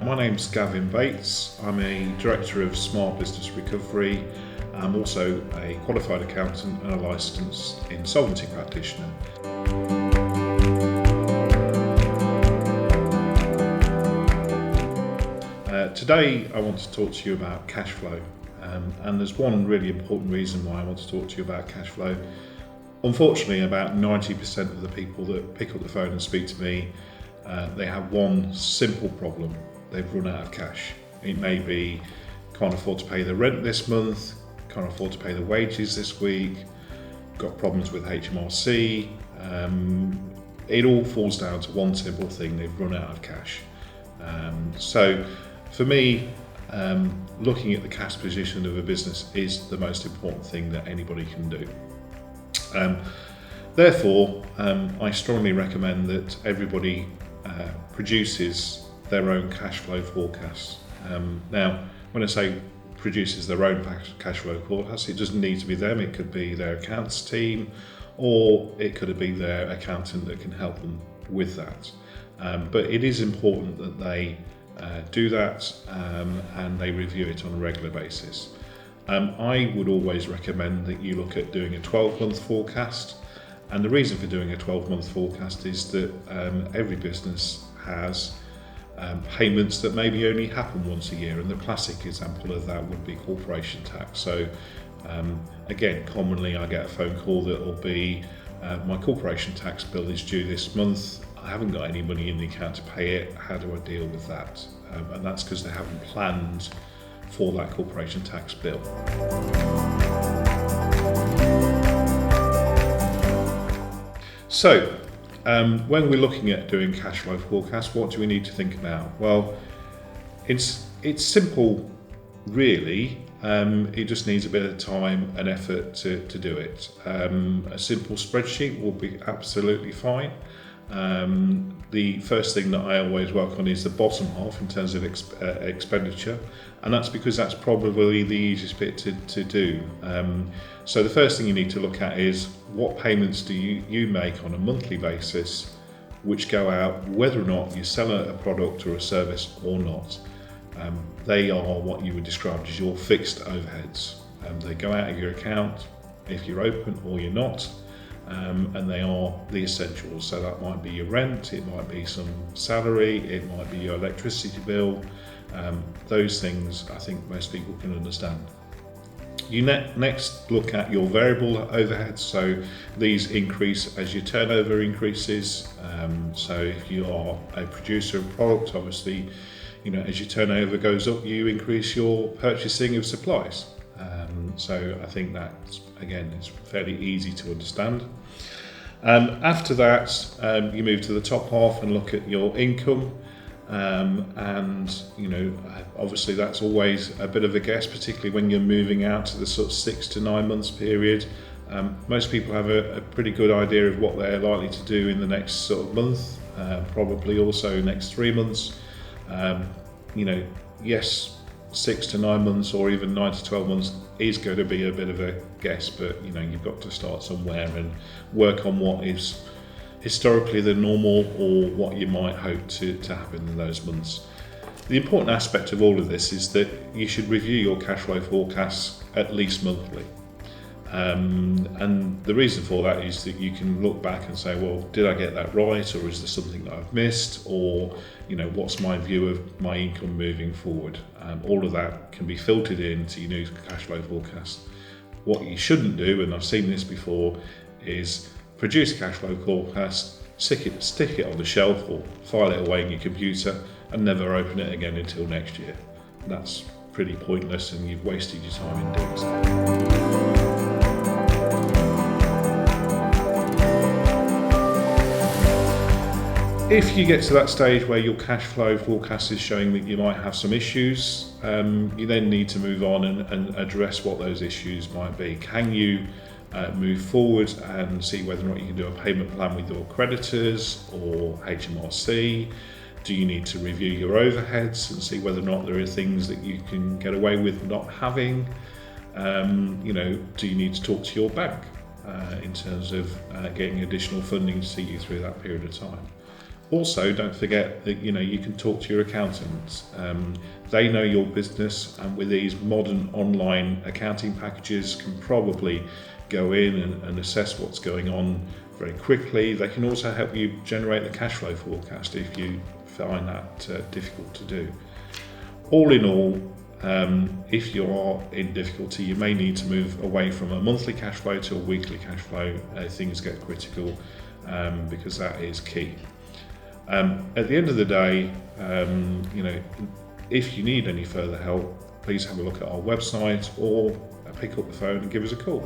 My name's Gavin Bates. I'm a Director of Smart Business Recovery. I'm also a qualified accountant and a licensed insolvency practitioner. Today I want to talk to you about cash flow, and there's one really important reason why I want to talk to you about cash flow. Unfortunately, about 90% of the people that pick up the phone and speak to me, they have one simple problem: they've run out of cash. It may be can't afford to pay the rent this month, can't afford to pay the wages this week, got problems with HMRC. It all falls down to one simple thing: they've run out of cash. So for me, looking at the cash position of a business is the most important thing that anybody can do. Therefore, I strongly recommend that everybody produces their own cash flow forecast. Now, when I say produces their own cash flow forecast, it doesn't need to be them. It could be their accounts team, or it could be their accountant that can help them with that. But it is important that they do that and they review it on a regular basis. I would always recommend that you look at doing a 12-month forecast, and the reason for doing a 12-month forecast is that every business has payments that maybe only happen once a year, and the classic example of that would be corporation tax. So again, commonly I get a phone call that will be, my corporation tax bill is due this month, I haven't got any money in the account to pay it, how do I deal with that? And that's because they haven't planned for that corporation tax bill. So when we're looking at doing cash flow forecasts, what do we need to think about? Well, it's simple really. It just needs a bit of time and effort to do it. A simple spreadsheet will be absolutely fine. The first thing that I always work on is the bottom half in terms of expenditure, and that's because that's probably the easiest bit to do. So the first thing you need to look at is what payments do you make on a monthly basis, which go out whether or not you sell a product or a service or not. They are what you would describe as your fixed overheads. They go out of your account if you're open or you're not. And they are the essentials. So that might be your rent, it might be some salary, it might be your electricity bill. Those things I think most people can understand. You next look at your variable overheads. So these increase as your turnover increases. So if you are a producer of product, obviously, as your turnover goes up, you increase your purchasing of supplies. So I think that, again, is fairly easy to understand. After that, you move to the top half and look at your income. And obviously that's always a bit of a guess, particularly when you're moving out to the sort of 6 to 9 months period. Most people have a pretty good idea of what they're likely to do in the next sort of month, probably also next 3 months. Yes, 6 to 9 months or even 9 to 12 months is going to be a bit of a guess, but you've got to start somewhere and work on what is historically the normal or what you might hope to happen in those months. The important aspect of all of this is that you should review your cash flow forecasts at least monthly. And the reason for that is that you can look back and say, well, did I get that right, or is there something that I've missed, or what's my view of my income moving forward? All of that can be filtered into your new cash flow forecast. What you shouldn't do, and I've seen this before, is produce a cash flow forecast, stick it on the shelf or file it away in your computer and never open it again until next year. That's pretty pointless and you've wasted your time in doing so. If you get to that stage where your cash flow forecast is showing that you might have some issues, you then need to move on and address what those issues might be. Can you move forward and see whether or not you can do a payment plan with your creditors or HMRC? Do you need to review your overheads and see whether or not there are things that you can get away with not having? Do you need to talk to your bank in terms of getting additional funding to see you through that period of time? Also, don't forget that you can talk to your accountants. They know your business, and with these modern online accounting packages can probably go in and assess what's going on very quickly. They can also help you generate the cash flow forecast if you find that difficult to do. All in all, if you are in difficulty, you may need to move away from a monthly cash flow to a weekly cash flow. Things get critical, because that is key. At the end of the day, if you need any further help, please have a look at our website or pick up the phone and give us a call.